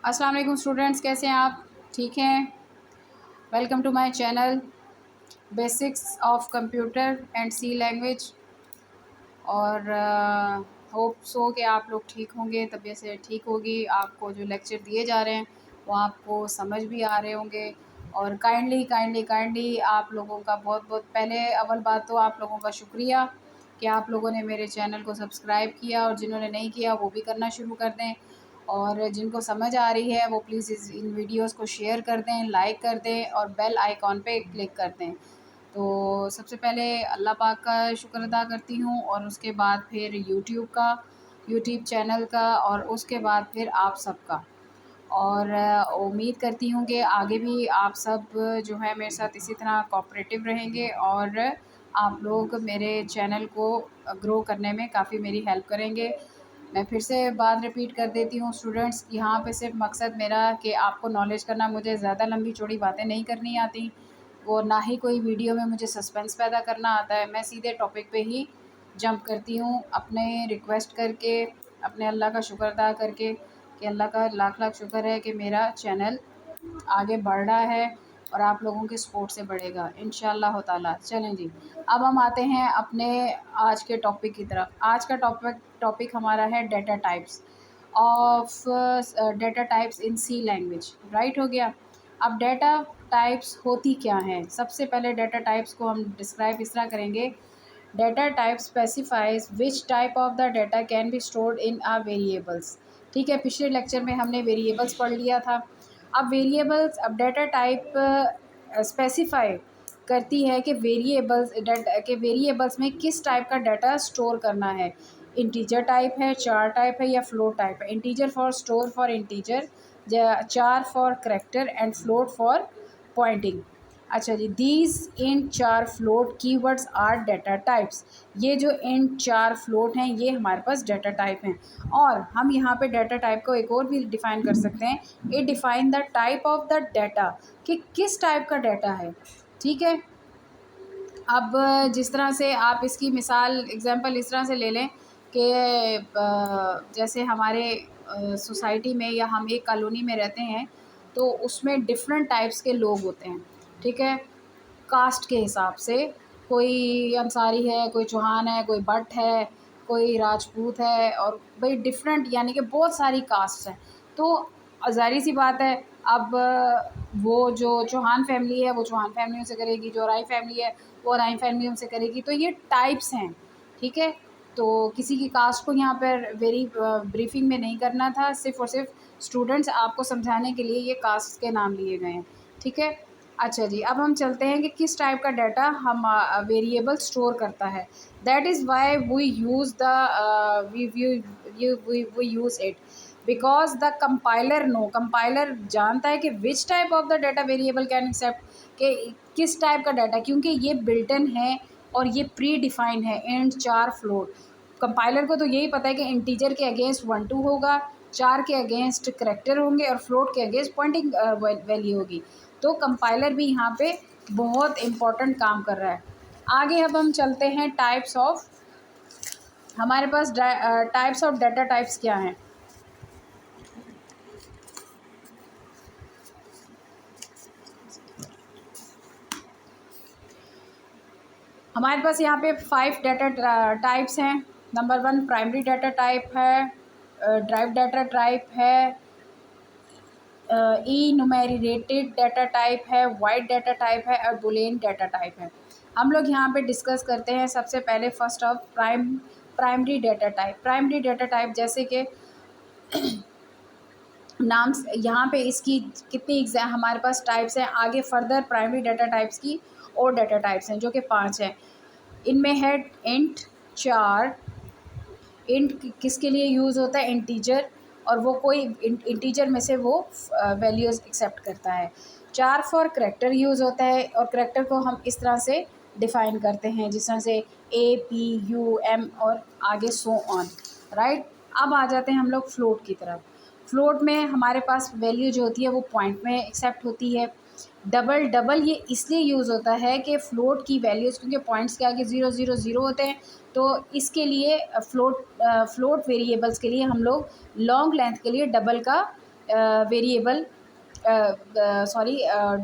अस्सलाम वालेकुम स्टूडेंट्स, कैसे हैं आप? ठीक हैं। Welcome to my channel basics of computer and C language. और होप सो कि आप लोग ठीक होंगे, तबीयत से ठीक होगी। आपको जो लेक्चर दिए जा रहे हैं वो आपको समझ भी आ रहे होंगे। और काइंडली आप लोगों का बहुत बहुत पहले अव्वल बात तो आप लोगों का शुक्रिया कि आप लोगों ने मेरे चैनल को सब्सक्राइब किया, और जिन्होंने नहीं किया वो भी करना शुरू कर दें। और जिनको समझ आ रही है वो प्लीज़ इन वीडियोस को शेयर कर दें, लाइक कर दें और बेल आइकॉन पे क्लिक कर दें। तो सबसे पहले अल्लाह पाक का शुक्र अदा करती हूँ, और उसके बाद फिर यूट्यूब चैनल का, और उसके बाद फिर आप सबका। और उम्मीद करती हूँ कि आगे भी आप सब जो है मेरे साथ इसी तरह कोऑपरेटिव रहेंगे, और आप लोग मेरे चैनल को ग्रो करने में काफ़ी मेरी हेल्प करेंगे। मैं फिर से बात रिपीट कर देती हूँ स्टूडेंट्स, यहाँ पे सिर्फ मकसद मेरा कि आपको नॉलेज करना। मुझे ज़्यादा लंबी चौड़ी बातें नहीं करनी आती, वो ना ही कोई वीडियो में मुझे सस्पेंस पैदा करना आता है। मैं सीधे टॉपिक पे ही जंप करती हूँ, अपने रिक्वेस्ट करके, अपने अल्लाह का शुक्र अदा करके कि अल्लाह का लाख लाख शुक्र है कि मेरा चैनल आगे बढ़ रहा है और आप लोगों के सपोर्ट से बढ़ेगा इंशाअल्लाह ताला। चलें जी, अब हम आते हैं अपने आज के टॉपिक की तरफ। आज का टॉपिक हमारा है data types of data types in C language. Right हो गया। अब डेटा टाइप्स होती क्या हैं? सबसे पहले डेटा टाइप्स को हम डिस्क्राइब इस तरह करेंगे। Data type specifies which type of the data can be stored in a variables. ठीक है, पिछले लेक्चर में हमने वेरिएबल्स पढ़ लिया था। अब वेरिएबल्स, अब डेटा टाइप स्पेसिफाई करती है कि वेरिएबल्स में किस टाइप का डाटा स्टोर करना है। इंटीजर टाइप है, चार टाइप है, या फ्लोट टाइप है। Integer for store for integer, char for character, and float for pointing. अच्छा जी, these int char float keywords are data types. ये जो इन चार फ्लोट हैं ये हमारे पास डाटा टाइप हैं। और हम यहाँ पे डाटा टाइप को एक और भी डिफ़ाइन कर सकते हैं। It define the type of the data, कि किस टाइप का डाटा है। ठीक है। अब जिस तरह से आप इसकी मिसाल एग्जांपल इस तरह से ले लें कि जैसे हमारे सोसाइटी में या हम एक कॉलोनी में रहते हैं, तो उसमें डिफरेंट टाइप्स के लोग होते हैं। ठीक है, कास्ट के हिसाब से। कोई अंसारी है, कोई चौहान है, कोई भट्ट है, कोई राजपूत है, और भाई डिफरेंट, यानी कि बहुत सारी कास्ट हैं। तो ज़ाहिर सी बात है, अब वो जो चौहान फैमिली है वो चौहान फैमिलियों से करेगी, जो राय फैमिली है वो राय फैमिलियों से करेगी। तो ये टाइप्स हैं। ठीक है, तो किसी की कास्ट को यहाँ पर वेरी ब्रीफिंग में नहीं करना था, सिर्फ़ और सिर्फ स्टूडेंट्स आपको समझाने के लिए ये कास्ट के नाम लिए गए हैं। ठीक है। अच्छा जी, अब हम चलते हैं कि किस टाइप का डाटा हम वेरिएबल स्टोर करता है। That is why we use the we use it because the compiler know, compiler जानता है कि which type of the data variable can accept, कि किस टाइप का डाटा, क्योंकि ये बिल्टन है और ये प्री डिफाइन है एंड चार फ्लोट। कंपाइलर को तो यही पता है कि इंटीजर के अगेंस्ट 1 2 होगा, चार के अगेंस्ट करेक्टर होंगे, और फ्लोट के अगेंस्ट पॉइंटिंग वैल्यू होगी। तो कंपाइलर भी यहाँ पे बहुत इम्पोर्टेंट काम कर रहा है। आगे अब हम चलते हैं टाइप्स ऑफ, हमारे पास टाइप्स ऑफ डाटा टाइप्स क्या हैं। हमारे पास यहाँ पे 5 डाटा टाइप्स हैं। नंबर 1 प्राइमरी डाटा टाइप है, ड्राइव डाटा टाइप है, ई न्यूमेरेटेड डाटा टाइप है, वाइड डाटा टाइप है, और बुलियन डाटा टाइप है। हम लोग यहाँ पे डिस्कस करते हैं सबसे पहले first of primary data type. Primary data type जैसे कि नाम यहाँ पे इसकी कितनी एग्जाम हमारे पास टाइप्स हैं। आगे फर्दर प्राइमरी डाटा टाइप्स की और डाटा टाइप्स हैं जो कि 5 हैं। इनमें है इंट, चार। इंट किसके लिए यूज़ होता है? इंटीजर, और वो कोई इंटीजर में से वो वैल्यूज़ एक्सेप्ट करता है। चार फॉर करेक्टर यूज़ होता है, और करेक्टर को हम इस तरह से डिफ़ाइन करते हैं जिस तरह से ए पी यू एम और आगे सो ऑन। राइट। अब आ जाते हैं हम लोग फ्लोट की तरफ। फ्लोट में हमारे पास वैल्यू जो होती है वो पॉइंट में एक्सेप्ट होती है। डबल डबल ये इसलिए यूज़ होता है कि फ़्लोट की वैल्यूज़, क्योंकि पॉइंट्स के आगे 0 0 0 होते हैं, तो इसके लिए फ़्लोट वेरिएबल्स के लिए हम लोग लॉन्ग लेंथ के लिए डबल का वेरिएबल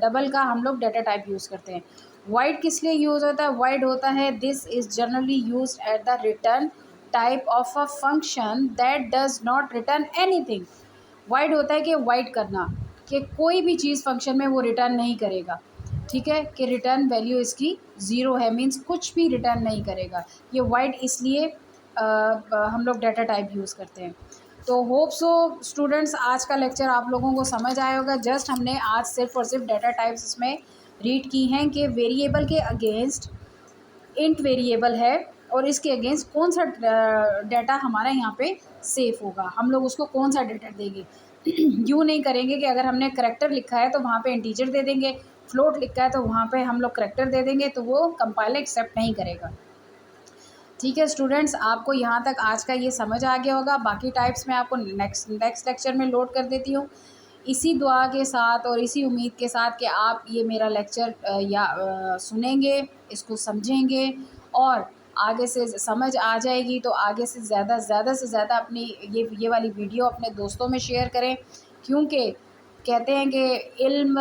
डबल का हम लोग डाटा टाइप यूज़ करते हैं। वाइड किस लिए यूज़ होता है? वाइड होता है this is generally used at the return type of a function that does not return anything. Wide होता है कि वाइड करना, कि कोई भी चीज़ फंक्शन में वो रिटर्न नहीं करेगा, ठीक है, कि रिटर्न वैल्यू इसकी ज़ीरो है, मीन्स कुछ भी रिटर्न नहीं करेगा। ये वाइड इसलिए हम लोग डाटा टाइप यूज़ करते हैं। तो होप सो स्टूडेंट्स आज का लेक्चर आप लोगों को समझ आया होगा। जस्ट हमने आज सिर्फ और सिर्फ डाटा टाइप्स इसमें रीड की हैं कि वेरिएबल के अगेंस्ट इंट वेरिएबल है और इसके अगेंस्ट कौन सा डाटा हमारा यहाँ पे सेफ होगा, हम लोग उसको कौन सा डाटा देंगे। यूँ नहीं करेंगे कि अगर हमने करैक्टर लिखा है तो वहाँ पे इंटीजर दे देंगे, फ्लोट लिखा है तो वहाँ पे हम लोग करैक्टर दे देंगे, तो वो कंपाइलर एक्सेप्ट नहीं करेगा। ठीक है स्टूडेंट्स, आपको यहाँ तक आज का ये समझ आ गया होगा। बाकी टाइप्स मैं आपको नेक्स्ट लेक्चर में लोड कर देती हूँ, इसी दुआ के साथ और इसी उम्मीद के साथ कि आप ये मेरा लेक्चर सुनेंगे, इसको समझेंगे और आगे से समझ आ जाएगी तो आगे से ज़्यादा से ज़्यादा अपनी ये वाली वीडियो अपने दोस्तों में शेयर करें, क्योंकि कहते हैं कि इल्म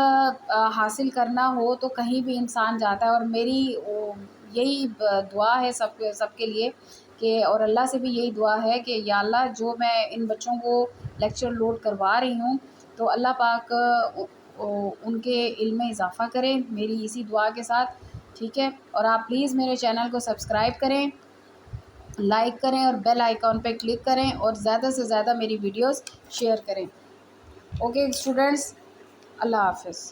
हासिल करना हो तो कहीं भी इंसान जाता है। और मेरी यही दुआ है सबके लिए कि, और अल्लाह से भी यही दुआ है कि या अल्लाह जो मैं इन बच्चों को लेक्चर लोड करवा रही हूँ तो अल्लाह पाक उनके इल्म में इजाफ़ा करें, मेरी इसी दुआ के साथ। ठीक है, और आप प्लीज़ मेरे चैनल को सब्सक्राइब करें, लाइक करें और बेल आइकॉन पे क्लिक करें और ज़्यादा से ज़्यादा मेरी वीडियोस शेयर करें। ओके स्टूडेंट्स, अल्लाह हाफ़िज़।